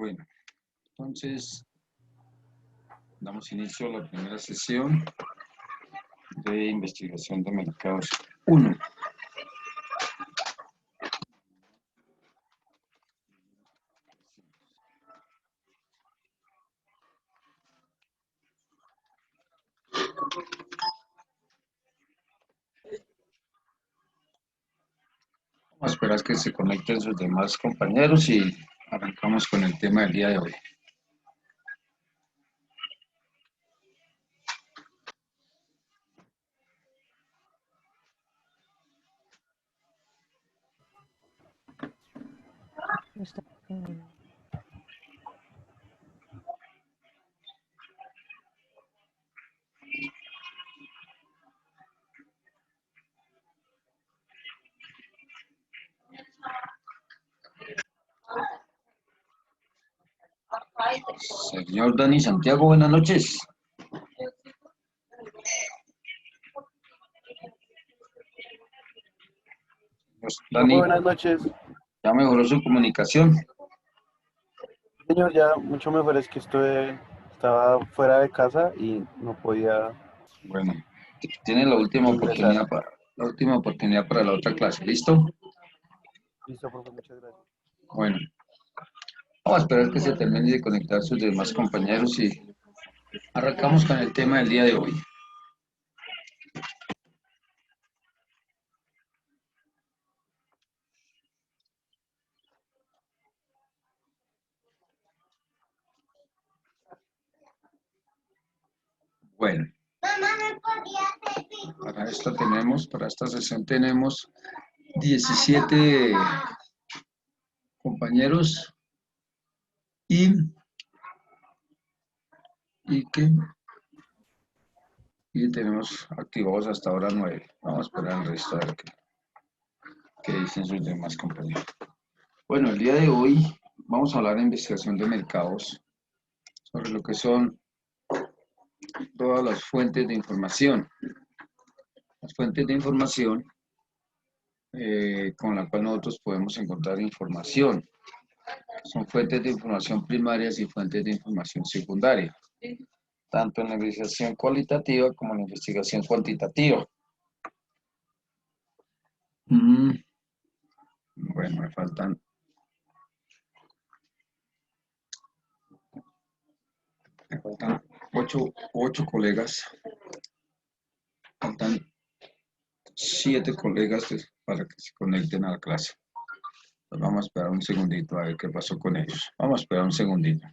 Bueno, entonces damos inicio a la primera sesión de investigación de mercados 1. Vamos a esperar que se conecten sus demás compañeros y arrancamos con el tema del día de hoy. Señor Dani Santiago, buenas noches. Dani, Buenas noches, ¿ya mejoró su comunicación? señor. Ya mucho mejor, es que estaba fuera de casa y no podía Bueno, tiene la última ingresar. oportunidad para la otra clase, ¿listo? Listo, profe, muchas gracias. Bueno, vamos a esperar que se termine de conectar sus demás compañeros y arrancamos con el tema del día de hoy. Bueno, para esta sesión tenemos 17 compañeros y que tenemos activados hasta ahora 9. Vamos a esperar el resto a ver qué dicen sus demás compañeros. Bueno, el día de hoy vamos a hablar de investigación de mercados, sobre lo que son todas las fuentes de información. Las fuentes de información con la cual nosotros podemos encontrar información. Son fuentes de información primarias y fuentes de información secundaria, tanto en la investigación cualitativa como en la investigación cuantitativa. Bueno, me faltan 8 colegas, faltan 7 colegas para que se conecten a la clase. Pues vamos a esperar un segundito a ver qué pasó con ellos. Vamos a esperar un segundito.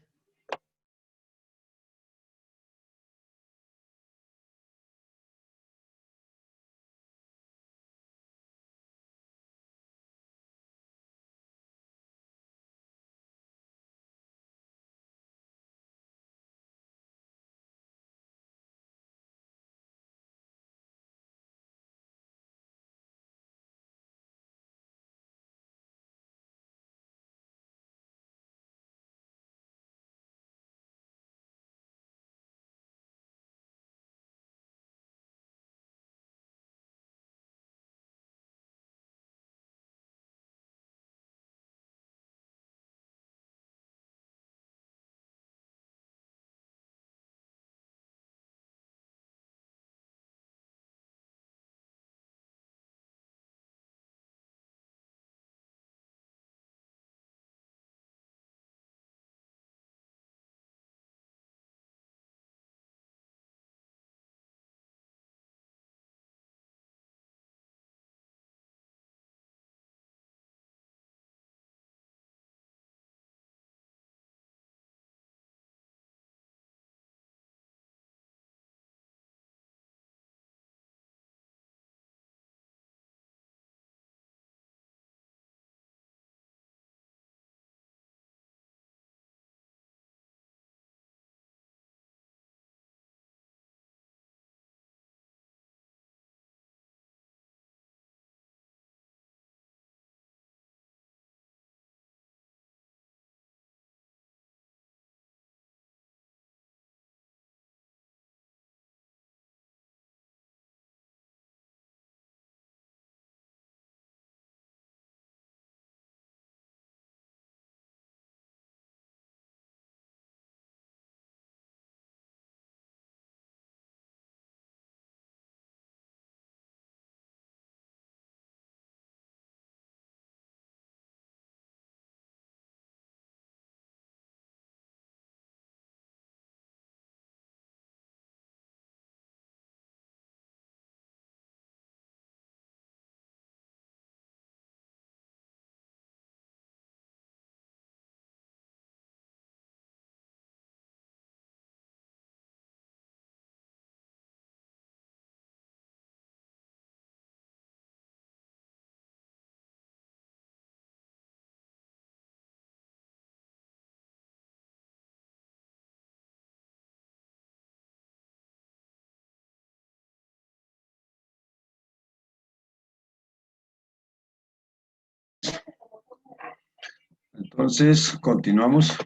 Entonces, continuamos.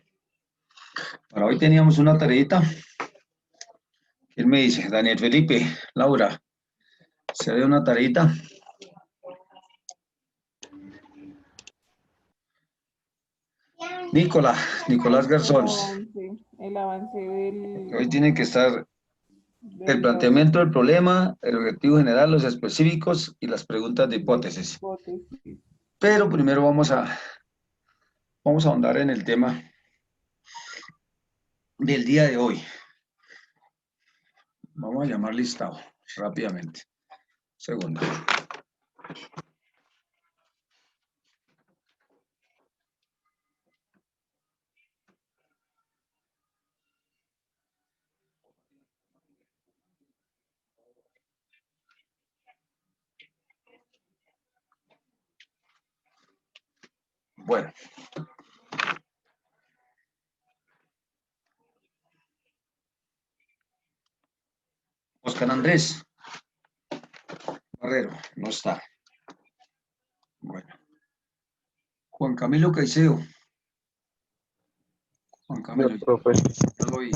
Para hoy teníamos una tareita. Él me dice, Daniel Felipe, Laura, ¿se ve una tareita? Nicolás Garzón. El avance Hoy tiene que estar el de planteamiento del problema, el objetivo general, los específicos y las preguntas de hipótesis. hipótesis. Pero primero vamos a ahondar en el tema del día de hoy. Vamos a llamar listado rápidamente. Segundo. Bueno. Oscar Andrés Barrero, no está. Bueno. Juan Camilo Caicedo. Juan Camilo, No, profe. ya lo vi.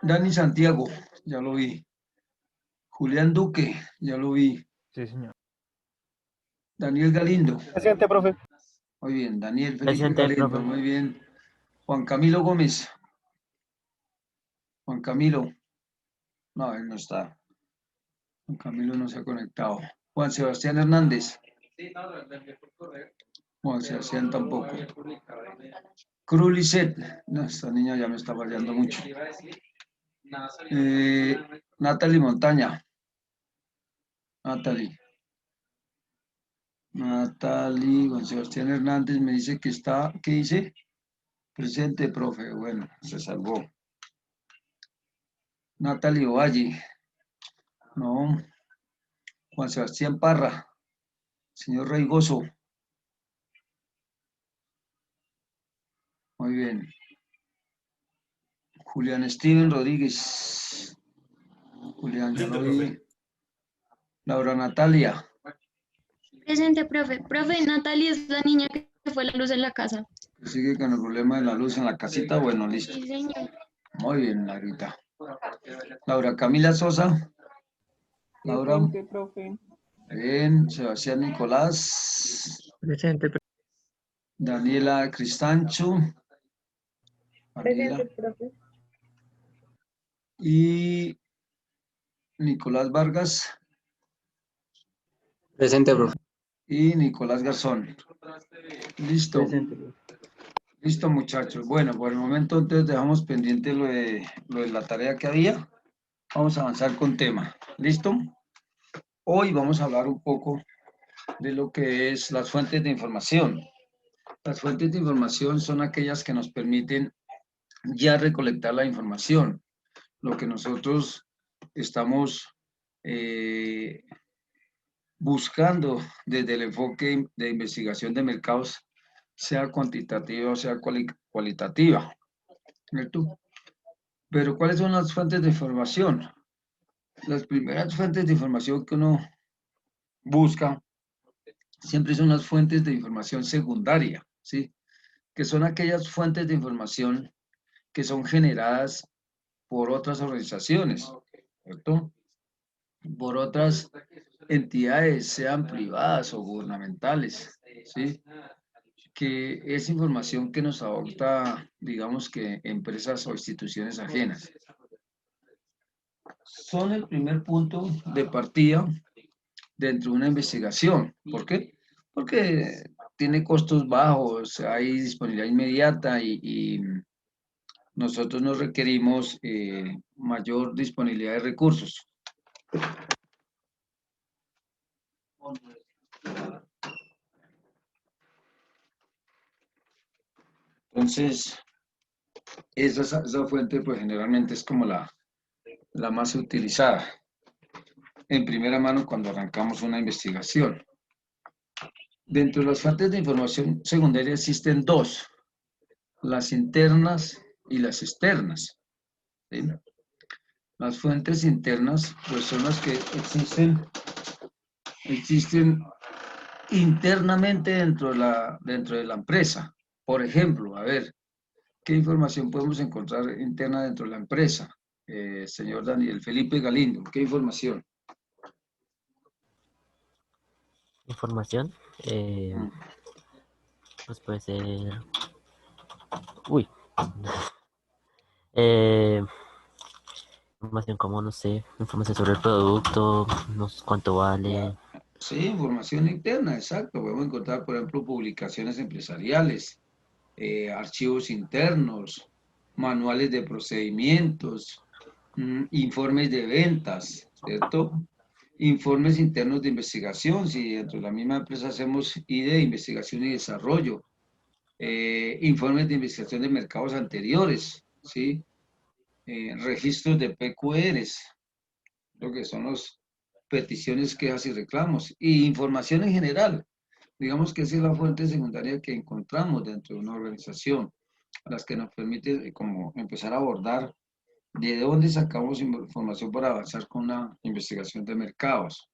Dani Santiago, ya lo vi. Julián Duque, ya lo vi. Sí, señor. Daniel Galindo. Presente, profe. Muy bien. Daniel Felipe Presente, Galindo, profe. muy bien. Juan Camilo Gómez. Juan Camilo. No, él no está. Juan Camilo no se ha conectado. Juan Sebastián Hernández. Juan Sebastián tampoco. Cruz Lisset. No, esta niña ya me está fallando mucho. Natalie Montaña. Natalie, Juan Sebastián Hernández me dice que está, ¿qué dice? Presente, profe. Bueno, se salvó. Natalie Ovalle. No. Juan Sebastián Parra. Señor Reigoso. Muy bien. Julián Steven Rodríguez. Julián, ya lo vi. Laura Natalia. Presente, profe. Profe, Natalia es la niña que fue la luz en la casa. Que sigue con el problema de la luz en la casita. Bueno, listo. Sí, señor. Muy bien, Laurita. Laura Camila Sosa. Laura. Presente, profe. Bien. Sebastián Nicolás. Presente, Daniela Cristancho. Daniela. Presente, profe. Y Nicolás Vargas. presente, profe. Y Nicolás Garzón. Listo. Presente, profe. Listo, muchachos. Bueno, por el momento entonces dejamos pendiente lo de la tarea que había. Vamos a avanzar con tema. ¿Listo? Hoy vamos a hablar un poco de lo que es las fuentes de información. Las fuentes de información son aquellas que nos permiten ya recolectar la información. Lo que nosotros estamos buscando desde el enfoque de investigación de mercados, sea cuantitativa o sea cualitativa. ¿Cierto? Pero ¿cuáles son las fuentes de información? Las primeras fuentes de información que uno busca siempre son las fuentes de información secundaria, ¿sí? Que son aquellas fuentes de información que son generadas por otras organizaciones, ¿cierto? Por otras entidades, sean privadas o gubernamentales, ¿sí? Que es información que nos adopta, digamos que empresas o instituciones ajenas. Son el primer punto de partida dentro de una investigación. ¿Por qué? Porque tiene costos bajos, hay disponibilidad inmediata y nosotros no requerimos mayor disponibilidad de recursos. Entonces, esa fuente pues generalmente es como la más utilizada en primera mano cuando arrancamos una investigación. Dentro de las fuentes de información secundaria existen dos, las internas y las externas. ¿Sí? Las fuentes internas pues son las que existen internamente dentro de la empresa. Por ejemplo, a ver, ¿qué información podemos encontrar interna dentro de la empresa? Señor Daniel Felipe Galindo, ¿qué información? Información, Mm. pues puede ser, uy, eh, información como, no sé, información sobre el producto, no sé cuánto vale. Sí, información interna, exacto. Podemos encontrar, por ejemplo, publicaciones empresariales, archivos internos, manuales de procedimientos, informes de ventas, ¿cierto? Informes internos de investigación, si dentro de la misma empresa hacemos ID, investigación y desarrollo, informes de investigación de mercados anteriores, ¿sí? Registros de PQRs, lo que son las peticiones, quejas y reclamos, y información en general. Digamos que esa es la fuente secundaria que encontramos dentro de una organización, a las que nos permite como empezar a abordar de dónde sacamos información para avanzar con una investigación de mercados.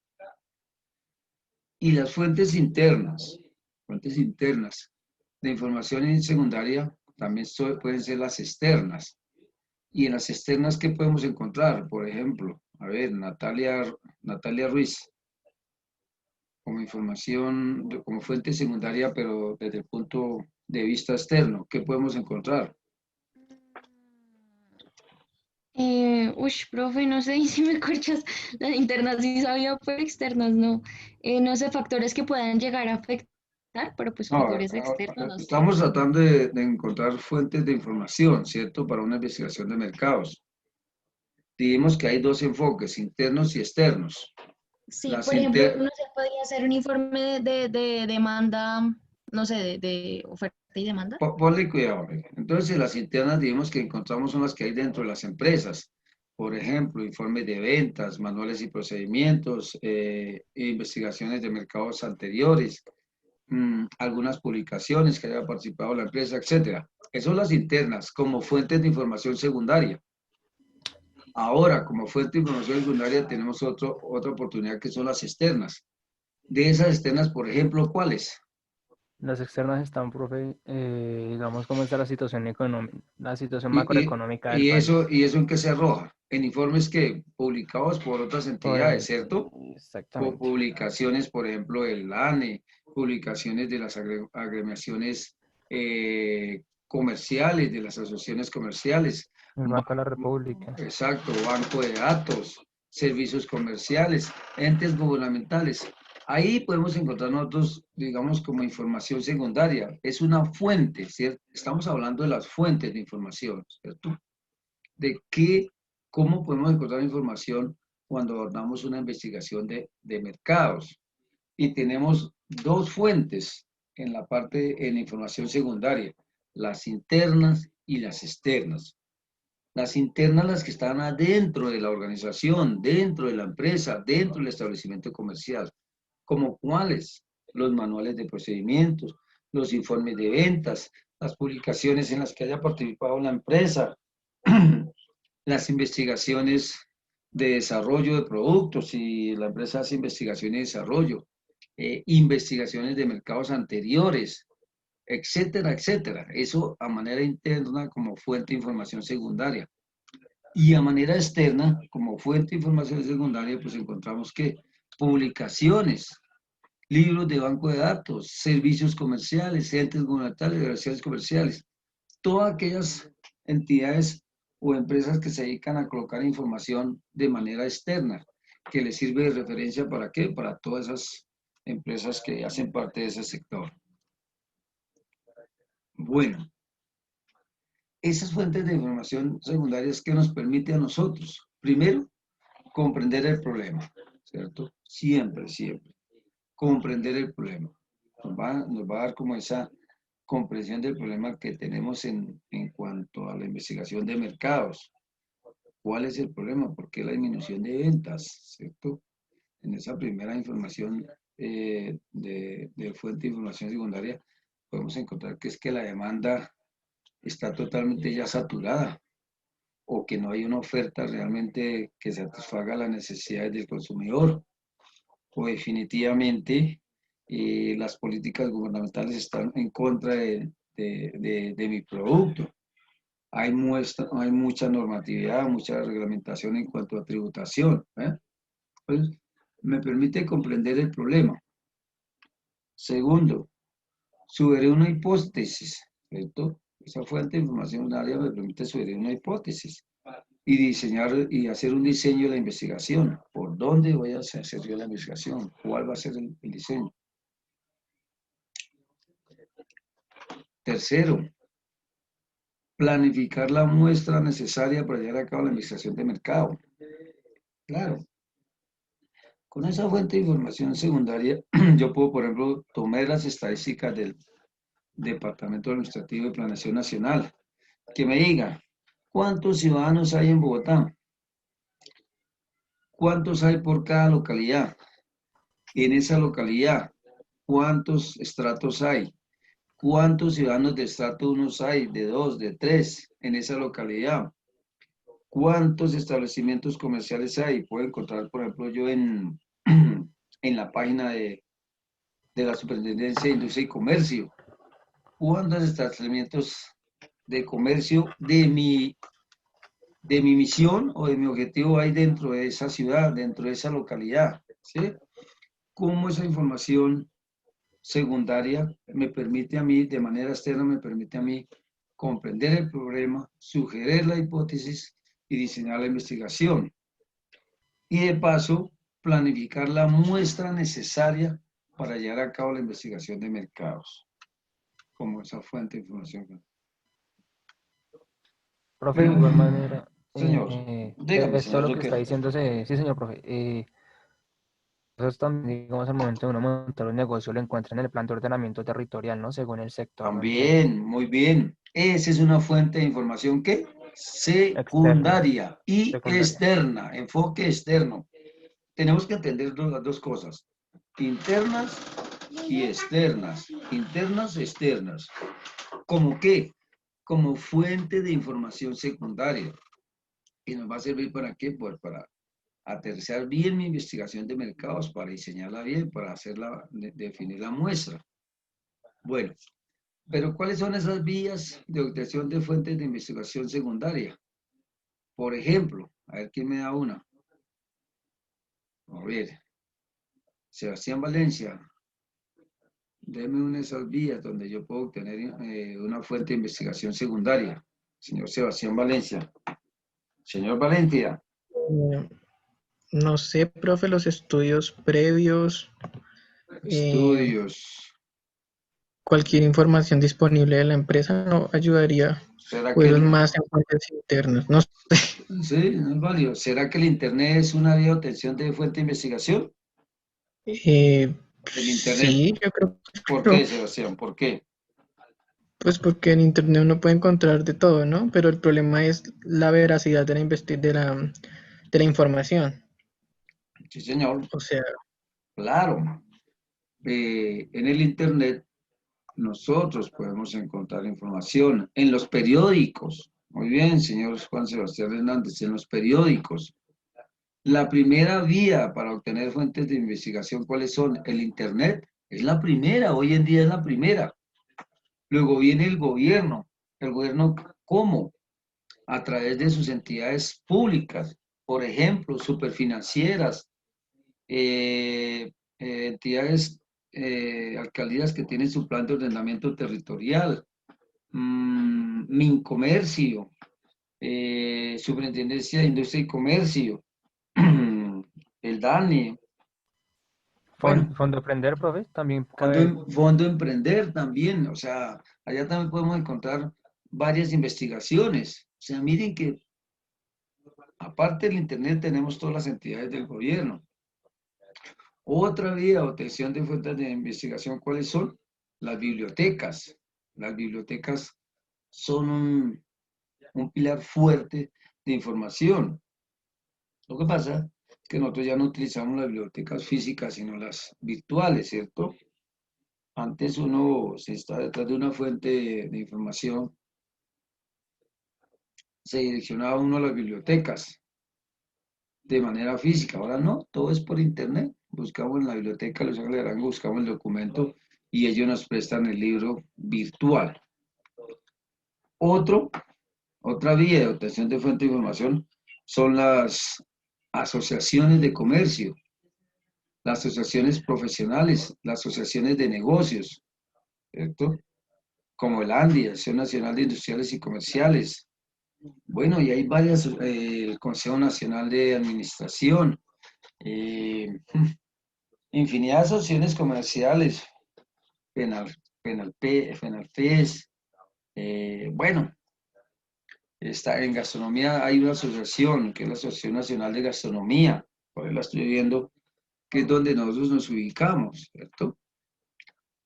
Y las fuentes internas de información en secundaria también pueden ser las externas. Y en las externas, ¿qué podemos encontrar? Por ejemplo, a ver, Natalia Ruiz, como información, como fuente secundaria, pero desde el punto de vista externo, ¿qué podemos encontrar? Profe, no sé y si me corchas, las internas sí sabía, pero externas no. No sé, factores que puedan llegar a afectar, pero pues No, factores externos, no sé. estamos tratando de encontrar fuentes de información, ¿cierto? Para una investigación de mercados. Dijimos que hay dos enfoques, internos y externos. Sí, Las por ejemplo, inter- no sé, podría ser un informe de demanda, no sé, de oferta y demanda. Ponle cuidado, amiga. Entonces, las internas, dijimos que encontramos son las que hay dentro de las empresas. Por ejemplo, informes de ventas, manuales y procedimientos, investigaciones de mercados anteriores, algunas publicaciones que haya participado la empresa, etcétera. Esas son las internas como fuentes de información secundaria. Ahora, como fuente de información secundaria, tenemos otra oportunidad que son las externas. De esas externas, por ejemplo, ¿cuáles? Las externas están, profe, digamos, cómo está la situación económica, la situación Y, y, macroeconómica del país. ¿Y eso en qué se arroja? En informes que publicados por otras entidades, ¿cierto? Exactamente. Publicaciones, por ejemplo, del ANE, publicaciones de las agremiaciones comerciales, de las asociaciones comerciales, El Banco de la República. exacto, banco de datos, servicios comerciales, entes gubernamentales. Ahí podemos encontrar nosotros, digamos, como información secundaria. Es una fuente, ¿cierto? Estamos hablando de las fuentes de información, ¿cierto? De cómo podemos encontrar información cuando abordamos una investigación de mercados. Y tenemos dos fuentes en la parte, en información secundaria, las internas y las externas. Las internas, las que están adentro de la organización, dentro de la empresa, dentro del establecimiento comercial. ¿Como cuáles? Los manuales de procedimientos, los informes de ventas, las publicaciones en las que haya participado la empresa, las investigaciones de desarrollo de productos, si la empresa hace investigación y desarrollo, investigaciones de mercados anteriores, etcétera, etcétera. Eso a manera interna como fuente de información secundaria. Y a manera externa, como fuente de información secundaria, pues encontramos que publicaciones, libros de banco de datos, servicios comerciales, entes gubernamentales, relaciones comerciales, todas aquellas entidades o empresas que se dedican a colocar información de manera externa, que les sirve de referencia para qué, para todas esas empresas que hacen parte de ese sector. Bueno, esas fuentes de información secundarias que nos permite a nosotros, primero, comprender el problema, ¿cierto? Siempre, siempre. Comprender el problema. Nos va a dar como esa comprensión del problema que tenemos en cuanto a la investigación de mercados. ¿Cuál es el problema? ¿Por qué la disminución de ventas? ¿Cierto? En esa primera información de fuente de información secundaria, podemos encontrar que es que la demanda está totalmente ya saturada o que no hay una oferta realmente que satisfaga las necesidades del consumidor o definitivamente las políticas gubernamentales están en contra de mi producto. Hay mucha normatividad, mucha reglamentación en cuanto a tributación. Pues, me permite comprender el problema. Segundo, sugerir una hipótesis, ¿cierto? Esa fuente de información área me permite sugerir una hipótesis y diseñar y hacer un diseño de la investigación. ¿Por dónde voy a hacer yo la investigación? ¿Cuál va a ser el diseño? Tercero, planificar la muestra necesaria para llevar a cabo la investigación de mercado. Claro, con esa fuente de información secundaria, yo puedo, por ejemplo, tomar las estadísticas del Departamento Administrativo de Planeación Nacional, que me diga, ¿cuántos ciudadanos hay en Bogotá? ¿Cuántos hay por cada localidad? En esa localidad, ¿cuántos estratos hay? ¿Cuántos ciudadanos de estrato 1 hay? De 2, de 3 en esa localidad. ¿Cuántos establecimientos comerciales hay? Puedo encontrar, por ejemplo, yo en la página de la Superintendencia de Industria y Comercio. ¿Cuántos establecimientos de comercio de mi misión o de mi objetivo hay dentro de esa ciudad, dentro de esa localidad? ¿Sí? ¿Cómo esa información secundaria me permite a mí, de manera externa, me permite a mí comprender el problema, sugerir la hipótesis y diseñar la investigación? Y de paso, planificar la muestra necesaria para llevar a cabo la investigación de mercados, como esa fuente de información. Profe, de igual manera, Señor, dígame, esto señor lo que está Duque. diciéndose, sí, señor profe, eso es también, digamos, al momento de uno montar un negocio, lo encuentra en el plan de ordenamiento territorial, ¿no? Según el sector donde También, muy bien. Esa es una fuente de información que externa, secundaria y secundaria. externa, enfoque externo. Tenemos que entender las dos cosas, internas y externas. Internas, externas. ¿Cómo qué? Como fuente de información secundaria. ¿Y nos va a servir para qué? Pues para aterrizar bien mi investigación de mercados, para diseñarla bien, para hacerla, definir la muestra. Bueno, pero ¿cuáles son esas vías de obtención de fuentes de investigación secundaria? Por ejemplo, a ver quién me da una. A ver, Sebastián Valencia, deme una de esas vías donde yo puedo obtener una fuente de investigación secundaria. Señor Sebastián Valencia. Señor Valencia. Eh, No sé, profe, los estudios previos, Estudios. cualquier información disponible de la empresa no ayudaría, ¿Será o que eso es más en fuentes internas. No sé. sí, no es válido? ¿Será que el Internet es una vía de obtención de fuente de investigación? Eh, El Internet. sí, yo creo ¿Por que qué, no. Sebastián? ¿Por qué? Pues porque en internet uno puede encontrar de todo, ¿no? Pero el problema es la veracidad de la información. Sí, señor. O sea, Claro. En el Internet nosotros podemos encontrar información en los periódicos. Muy bien, señor Juan Sebastián Hernández, en los periódicos. La primera vía para obtener fuentes de investigación, ¿cuáles son? El Internet. Es la primera, hoy en día es la primera. Luego viene el gobierno. ¿El gobierno cómo? A través de sus entidades públicas, por ejemplo, superfinancieras, entidades, alcaldías que tienen su plan de ordenamiento territorial, Mincomercio, Superintendencia de Industria y Comercio, el DANE. Bueno, Fondo Aprender, profe, también cabe. Fondo Emprender también, o sea, allá también podemos encontrar varias investigaciones. O sea, miren que aparte del Internet tenemos todas las entidades del gobierno. Otra vía de obtención de fuentes de investigación, ¿cuáles son? Las bibliotecas. Las bibliotecas son un pilar fuerte de información. Lo que pasa es que nosotros ya no utilizamos las bibliotecas físicas, sino las virtuales, ¿cierto? Antes uno, si está detrás de una fuente de información, se direccionaba uno a las bibliotecas. de manera física. Ahora no, todo es por internet. Buscamos en la biblioteca Luis Ángel Arango, buscamos el documento y ellos nos prestan el libro virtual. Otra vía de obtención de fuente de información son las asociaciones de comercio, las asociaciones profesionales, las asociaciones de negocios, ¿cierto? Como el ANDI, Asociación Nacional de Industriales y Comerciales. Bueno, y hay varias, el Consejo Nacional de Administración, infinidad de asociaciones comerciales, FENALFES, bueno, está en gastronomía, hay una asociación, que es la Asociación Nacional de Gastronomía, por ahí la estoy viendo, que es donde nosotros nos ubicamos, ¿cierto?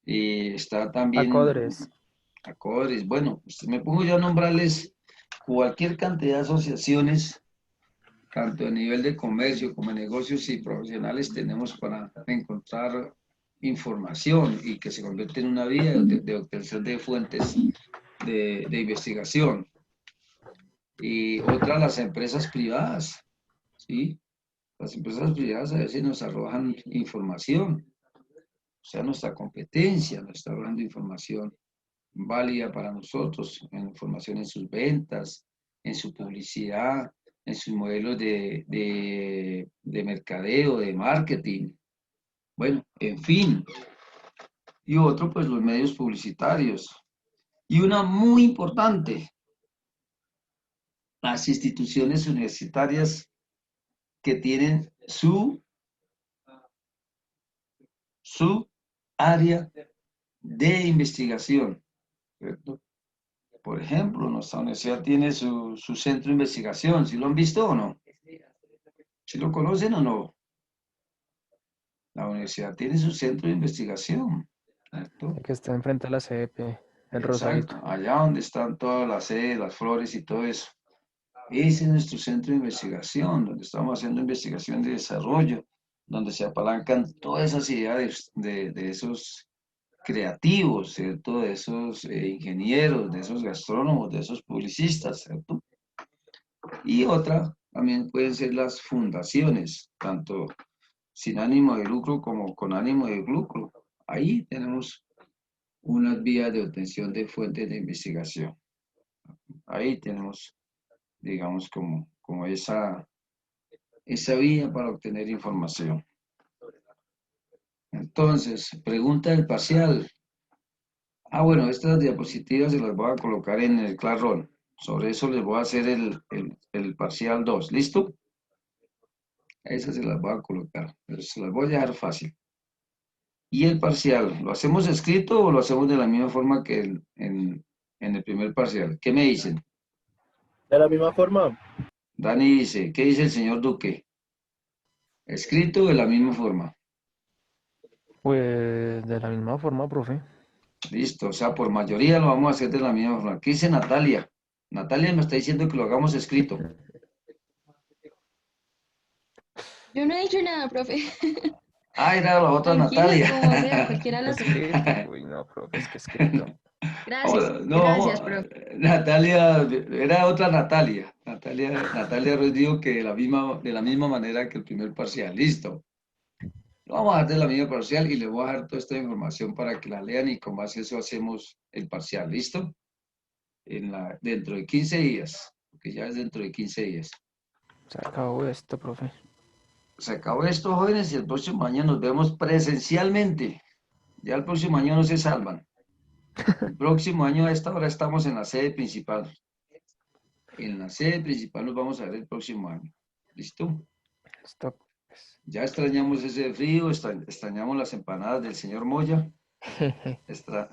Y está también Acodres. Acodres. Bueno, pues me pongo yo a nombrarles cualquier cantidad de asociaciones, tanto a nivel de comercio como de negocios y profesionales, tenemos para encontrar información y que se convierte en una vía de obtención de fuentes de investigación. Y otra, las empresas privadas, ¿sí? Las empresas privadas a veces nos arrojan información, o sea, nuestra competencia nos está arrojando información válida para nosotros, información en sus ventas, en su publicidad, en sus modelos de mercadeo, de marketing, bueno, en fin. Y otro, pues los medios publicitarios. Y una muy importante, las instituciones universitarias que tienen su área de investigación, ¿cierto? Por ejemplo, nuestra universidad tiene su centro de investigación. ¿Sí lo han visto o no? ¿Sí lo conocen o no? La universidad tiene su centro de investigación, ¿cierto? El que está enfrente a la CDP, el Exacto, rosadito. allá donde están todas las sedes, las flores y todo eso. Ese es nuestro centro de investigación, donde estamos haciendo investigación de desarrollo, donde se apalancan todas esas ideas de esos creativos, ¿cierto? De esos ingenieros, de esos gastrónomos, de esos publicistas, ¿cierto? Y otra también pueden ser las fundaciones, tanto sin ánimo de lucro como con ánimo de lucro. Ahí tenemos unas vías de obtención de fuentes de investigación. Ahí tenemos, digamos, como esa vía para obtener información. Entonces, pregunta del parcial. Ah, bueno, estas diapositivas se las voy a colocar en el Classroom. Sobre eso les voy a hacer el parcial 2. ¿Listo? Esas se las voy a colocar, pero se las voy a dejar fácil. Y el parcial, ¿lo hacemos escrito o lo hacemos de la misma forma que en el primer parcial? ¿Qué me dicen? De la misma forma, Dani dice, ¿qué dice el señor Duque? Escrito de la misma forma. Pues de la misma forma, profe. Listo, o sea, por mayoría lo vamos a hacer de la misma forma. ¿Qué dice Natalia? Natalia me está diciendo que lo hagamos escrito. Yo no he dicho nada, profe. Ah, era la otra Tranquilos, como sea, Natalia. cualquiera de las dos. Escrito. Uy, no, profe, es que escrito. Gracias, No, gracias, profe. Natalia, era otra Natalia. Natalia Ruiz dijo que de la misma manera que el primer parcial. Listo. Lo vamos a dar de la misma parcial y le voy a dar toda esta información para que la lean y con base a eso hacemos el parcial. ¿Listo? Dentro de 15 días, porque ya es dentro de 15 días. Se acabó esto, profe. Se acabó esto, jóvenes, y el próximo año nos vemos presencialmente. Ya el próximo año no se salvan. El próximo año a esta hora estamos en la sede principal. En la sede principal nos vamos a ver el próximo año. ¿Listo? Stop. Ya extrañamos ese frío, extrañamos las empanadas del señor Moya.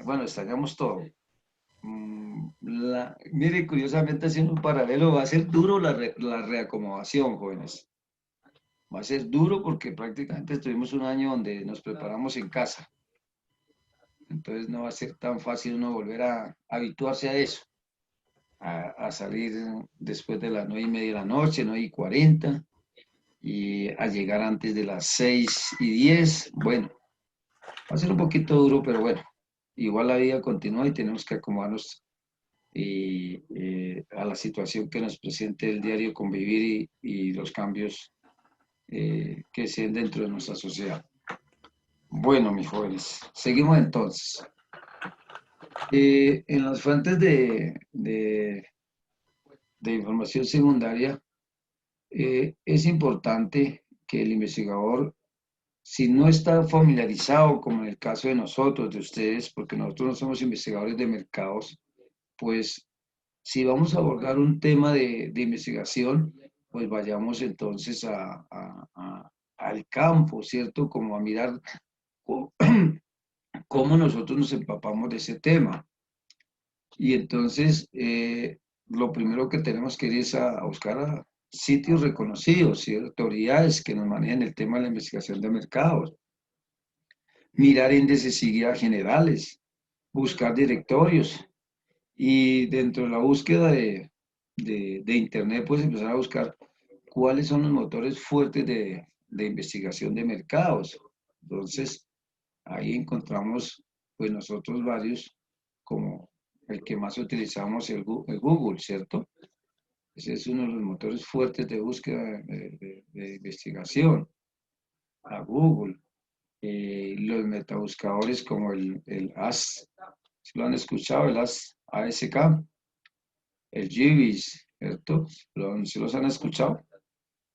Bueno, extrañamos todo. Mire, curiosamente, haciendo un paralelo, va a ser duro la reacomodación, jóvenes. Va a ser duro porque prácticamente estuvimos un año donde nos preparamos en casa. Entonces no va a ser tan fácil uno volver a habituarse a eso. A salir después de las 9:30 de la noche, 9:40, y a llegar antes de las 6:10. Bueno, va a ser un poquito duro, pero bueno, igual la vida continúa y tenemos que acomodarnos a la situación que nos presente el diario convivir y los cambios que se den dentro de nuestra sociedad. Bueno, mis jóvenes, seguimos entonces. En las fuentes de información secundaria, es importante que el investigador, si no está familiarizado, como en el caso de nosotros, de ustedes, porque nosotros no somos investigadores de mercados, pues si vamos a abordar un tema de investigación, pues vayamos entonces al campo, ¿cierto? Como a mirar cómo nosotros nos empapamos de ese tema. Y entonces, lo primero que tenemos que ir es a buscar a sitios reconocidos, ¿sí? Autoridades que nos manejen el tema de la investigación de mercados, mirar índices y guías generales, buscar directorios y dentro de la búsqueda de Internet, pues empezar a buscar cuáles son los motores fuertes de investigación de mercados. Entonces, ahí encontramos, pues nosotros varios, como el que más utilizamos, el Google, ¿cierto? Ese es uno de los motores fuertes de búsqueda de investigación, a Google. Los metabuscadores como el AS, si lo han escuchado, el ASK, el GBIS, ¿cierto? Si los han escuchado,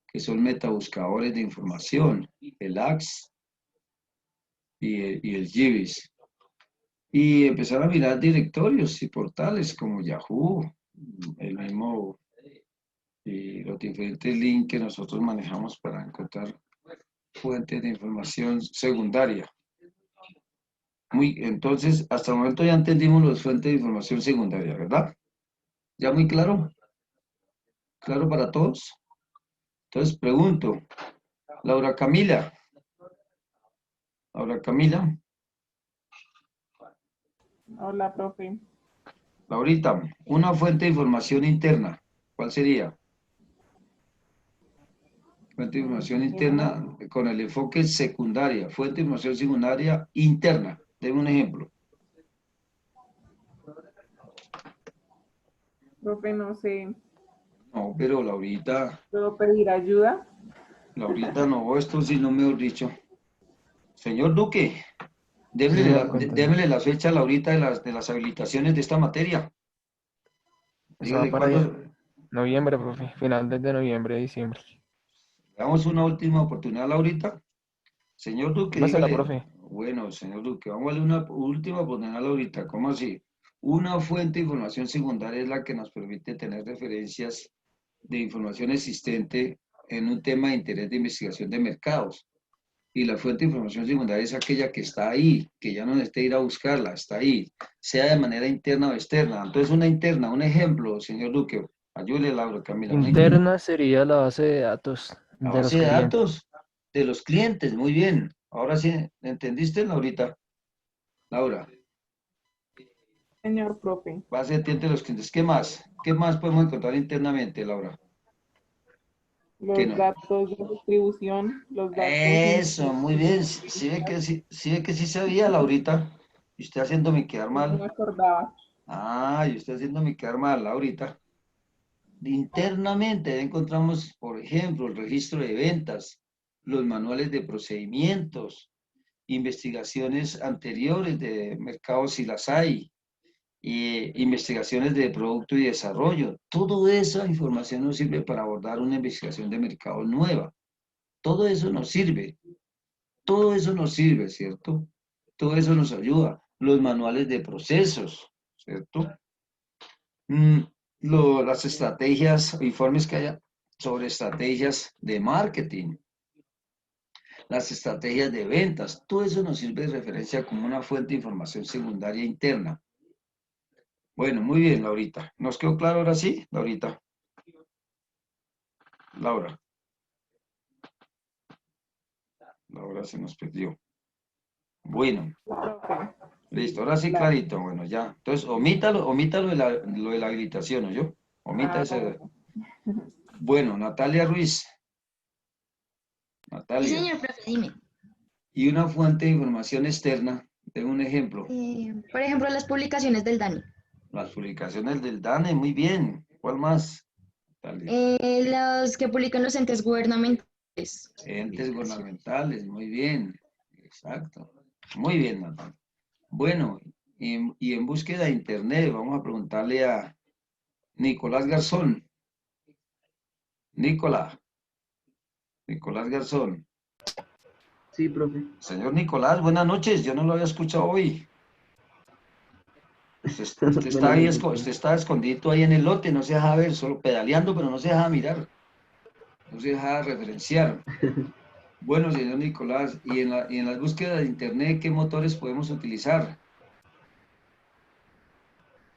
que son metabuscadores de información, el AX y el GBIS. Y empezar a mirar directorios y portales como Yahoo, el mismo, y los diferentes links que nosotros manejamos para encontrar fuentes de información secundaria. Entonces, hasta el momento ya entendimos las fuentes de información secundaria, ¿verdad? ¿Ya muy claro? ¿Claro para todos? Entonces, pregunto, Laura Camila. Laura Camila. Hola, profe. Laurita, una fuente de información interna, ¿cuál sería? Fuente de información interna con el enfoque secundaria, fuente de información secundaria interna. Deme un ejemplo. Profe, no sé. No, pero Laurita, ¿Puedo pedir ayuda? Laurita no, esto sí no me he dicho. Señor Duque, Sí, señor, cuéntame. démele la fecha a Laurita de las habilitaciones de esta materia. Eso va Dígale para cuándo. noviembre, profe. Finales de noviembre, diciembre. Damos una última oportunidad, Laurita. Señor Duque, Dásela, dígale. profe. Bueno, señor Duque, vamos a darle una última oportunidad a Laurita. ¿Cómo así? Una fuente de información secundaria es la que nos permite tener referencias de información existente en un tema de interés de investigación de mercados. Y la fuente de información secundaria es aquella que está ahí, que ya no necesita ir a buscarla, está ahí, sea de manera interna o externa. Entonces, una interna, un ejemplo, señor Duque, ayúdele, Laura Camila. Interna sería la base de datos La de los base de clientes. datos de los clientes, muy bien. Ahora sí, ¿entendiste, Laurita? Laura, Señor profe. base de datos de los clientes. ¿Qué más? ¿Qué más podemos encontrar internamente, Laura? ¿Qué Los no? datos de distribución, los datos... Eso, muy bien. Sí ve que sí sabía, Laurita. Y usted haciéndome quedar No me mal. acordaba. Ah, y usted haciéndome quedar mal, Laurita. Internamente encontramos, por ejemplo, el registro de ventas, los manuales de procedimientos, investigaciones anteriores de mercados si las hay, investigaciones de producto y desarrollo. Toda esa información nos sirve para abordar una investigación de mercado nueva. Todo eso nos sirve. Todo eso nos sirve, ¿cierto? Todo eso nos ayuda. Los manuales de procesos, ¿cierto? Las estrategias, informes que haya sobre estrategias de marketing, las estrategias de ventas, todo eso nos sirve de referencia como una fuente de información secundaria interna. Bueno, muy bien, Laurita. ¿Nos quedó claro ahora sí, Laurita? Laura. Laura se nos perdió. Bueno, Profe. listo, ahora sí Claro. clarito. Bueno, ya. Entonces, omítalo lo de la habilitación, ¿oyó? Omita ese. Bueno, Natalia Ruiz. Sí, Natalia. señor profe, dime. Y una fuente de información externa, tengo un ejemplo. Por ejemplo, las publicaciones del DANI. Las publicaciones del DANE, muy bien. ¿Cuál más? Natalia? Los que publican los entes gubernamentales Entes gubernamentales, muy bien. Exacto. Muy bien, Natalia. Bueno, y en búsqueda de Internet, vamos a preguntarle a Nicolás Garzón. Nicolás Garzón. Sí, profe. Señor Nicolás, buenas noches. Yo no lo había escuchado hoy. Usted está ahí, Buenas noches. usted está escondido ahí en el lote, no se deja ver, solo pedaleando, pero no se deja mirar, no se deja referenciar. Bueno, señor Nicolás, y en las búsquedas de Internet, ¿qué motores podemos utilizar?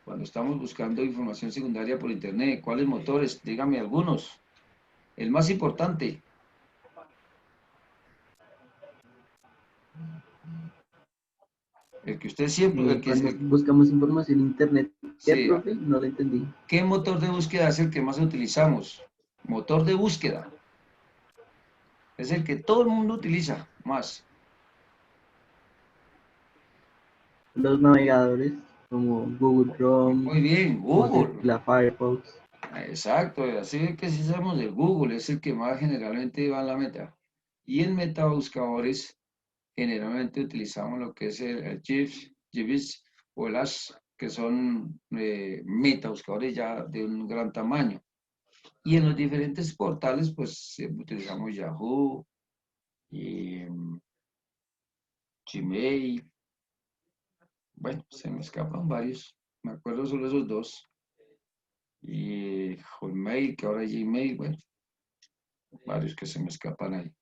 Cuando estamos buscando información secundaria por Internet, ¿cuáles motores? Dígame algunos. El más importante. El que usted siempre... el que es Cuando buscamos información en internet, ¿qué, sí, profe? No lo entendí. ¿qué motor de búsqueda es el que más utilizamos? Motor de búsqueda. Es el que todo el mundo utiliza más. Los navegadores como Google Chrome, Muy bien, Google. la Firefox. Exacto, así es que sí sabemos de Google, es el que más generalmente va a la meta. Y en metabuscadores, generalmente utilizamos lo que es el GIFs o el Ash, que son metabuscadores ya de un gran tamaño. Y en los diferentes portales, pues siempre utilizamos Yahoo, y, Gmail. Bueno, se me escapan varios, me acuerdo solo esos dos. Y Hotmail, que ahora es Gmail, bueno, varios que se me escapan ahí.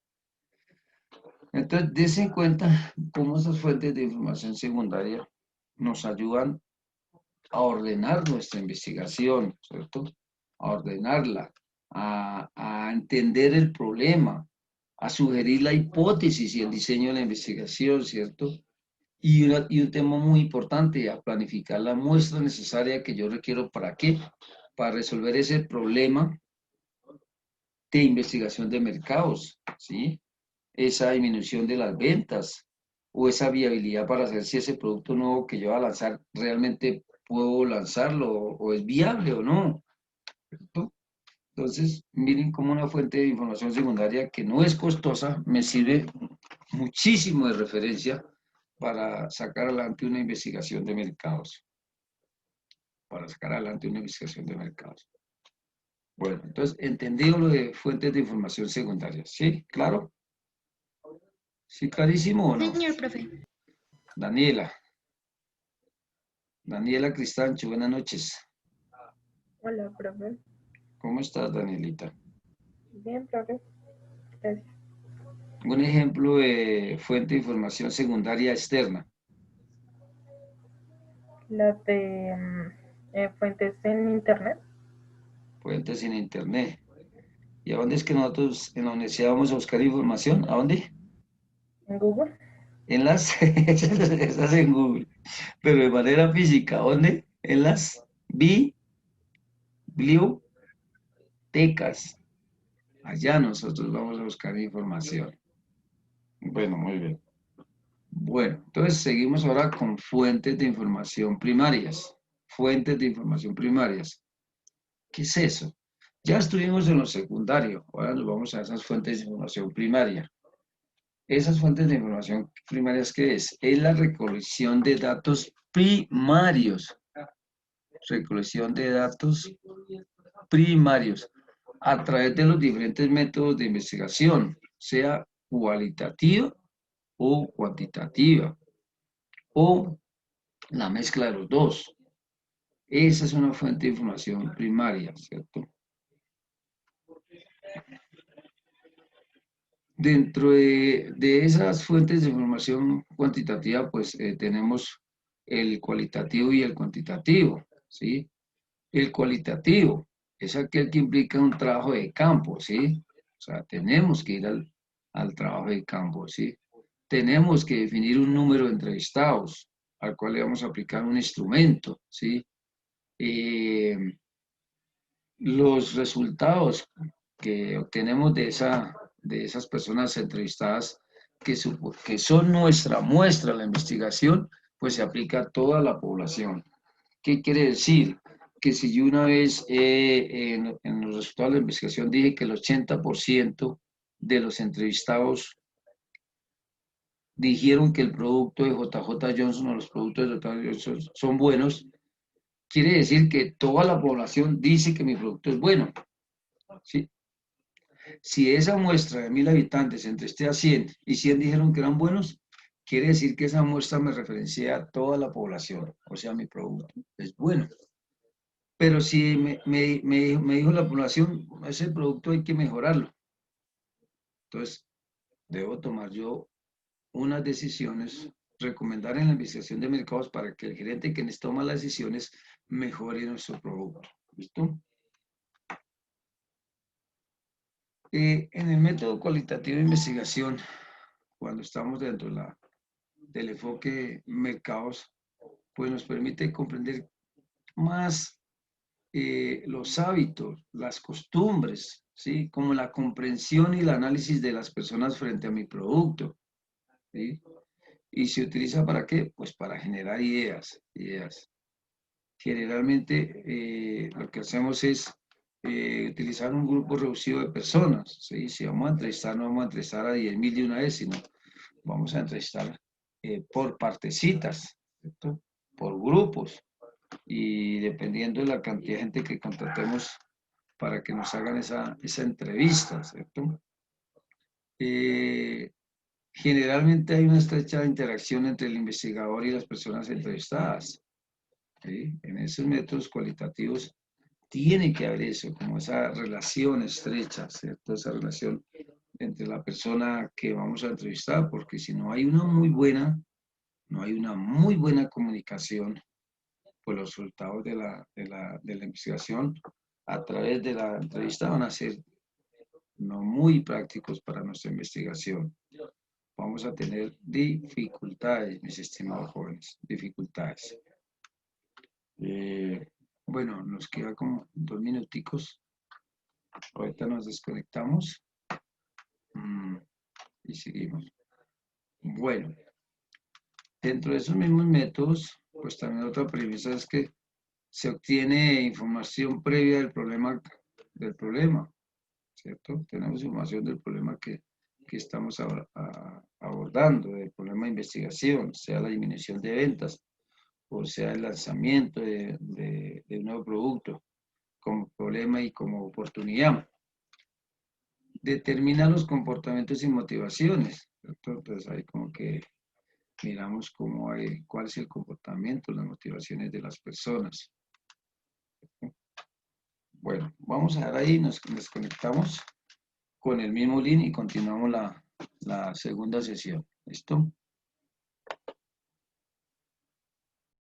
Entonces, dése en cuenta cómo esas fuentes de información secundaria nos ayudan a ordenar nuestra investigación, ¿cierto? A ordenarla, a entender el problema, a sugerir la hipótesis y el diseño de la investigación, ¿cierto? Y un tema muy importante, a planificar la muestra necesaria que yo requiero, ¿para qué? Para resolver ese problema de investigación de mercados, ¿sí? Esa disminución de las ventas o esa viabilidad para saber si ese producto nuevo que yo voy a lanzar realmente puedo lanzarlo o es viable o no, ¿cierto? Entonces, miren cómo una fuente de información secundaria que no es costosa me sirve muchísimo de referencia para sacar adelante una investigación de mercados. Para sacar adelante una investigación de mercados. Bueno, entonces, entendido lo de fuentes de información secundarias, ¿sí? ¿Claro? ¿Sí, clarísimo o no? Señor profe. Daniela Cristancho, buenas noches. Hola, profe. ¿Cómo estás, Danielita? Bien, profe. Gracias. Un ejemplo de fuente de información secundaria externa. Las de fuentes en internet. Fuentes en internet. ¿Y a dónde es que nosotros en la universidad vamos a buscar información? ¿A dónde? En Google. En las... Esas en Google. Pero de manera física, ¿dónde? En las bibliotecas. Allá nosotros vamos a buscar información. Bueno, muy bien. Bueno, entonces seguimos ahora con fuentes de información primarias. Fuentes de información primarias. ¿Qué es eso? Ya estuvimos en lo secundario, ahora nos vamos a esas fuentes de información primaria. Esas fuentes de información primarias, ¿qué es? Es la recolección de datos primarios. Recolección de datos primarios a través de los diferentes métodos de investigación, sea cualitativa o cuantitativa, o la mezcla de los dos. Esa es una fuente de información primaria, ¿cierto? Dentro de esas fuentes de información cuantitativa, pues tenemos el cualitativo y el cuantitativo, ¿sí? El cualitativo es aquel que implica un trabajo de campo, ¿sí? O sea, tenemos que ir al trabajo de campo, ¿sí? Tenemos que definir un número de entrevistados al cual le vamos a aplicar un instrumento, ¿sí? Los resultados que obtenemos de esas personas entrevistadas que son nuestra muestra de la investigación, pues se aplica a toda la población. ¿Qué quiere decir? Que si yo una vez en los resultados de la investigación dije que el 80% de los entrevistados dijeron que el producto de JJ Johnson o los productos de JJ Johnson son buenos, quiere decir que toda la población dice que mi producto es bueno. ¿Sí? Si esa muestra de 1000 habitantes entrevisté a 100 y 100 dijeron que eran buenos, quiere decir que esa muestra me referencia a toda la población, o sea, mi producto es bueno. Pero si me dijo la población, ese producto hay que mejorarlo. Entonces, debo tomar yo unas decisiones, recomendar en la investigación de mercados para que el gerente que toma las decisiones mejore nuestro producto. ¿Listo? En el método cualitativo de investigación, cuando estamos dentro del enfoque mercados, pues nos permite comprender más los hábitos, las costumbres, ¿sí? Como la comprensión y el análisis de las personas frente a mi producto, ¿sí? ¿Y se utiliza para qué? Pues para generar ideas. Generalmente lo que hacemos es utilizar un grupo reducido de personas, ¿sí? Si vamos a entrevistar, no vamos a entrevistar a 10.000 de una vez, sino vamos a entrevistar por partecitas, ¿cierto? Por grupos, y dependiendo de la cantidad de gente que contratemos para que nos hagan esa entrevista, ¿cierto? Generalmente hay una estrecha interacción entre el investigador y las personas entrevistadas, ¿sí? En esos métodos cualitativos tiene que haber eso, como esa relación estrecha, ¿cierto? Esa relación entre la persona que vamos a entrevistar, porque si no hay una muy buena comunicación, pues los resultados de la investigación a través de la entrevista van a ser no muy prácticos para nuestra investigación. Vamos a tener dificultades, mis estimados jóvenes, dificultades. Bueno, nos queda como 2 minuticos. Ahorita nos desconectamos y seguimos. Bueno, dentro de esos mismos métodos, pues también otra premisa es que se obtiene información previa del problema, ¿cierto? Tenemos información del problema que estamos abordando, del problema de investigación, sea la disminución de ventas, o sea el lanzamiento de un nuevo producto, como problema y como oportunidad. Determina los comportamientos y motivaciones, ¿cierto? Entonces ahí como que miramos cuál es el comportamiento, las motivaciones de las personas. Bueno, vamos a dejar ahí, nos desconectamos con el mismo link y continuamos la segunda sesión. ¿Listo?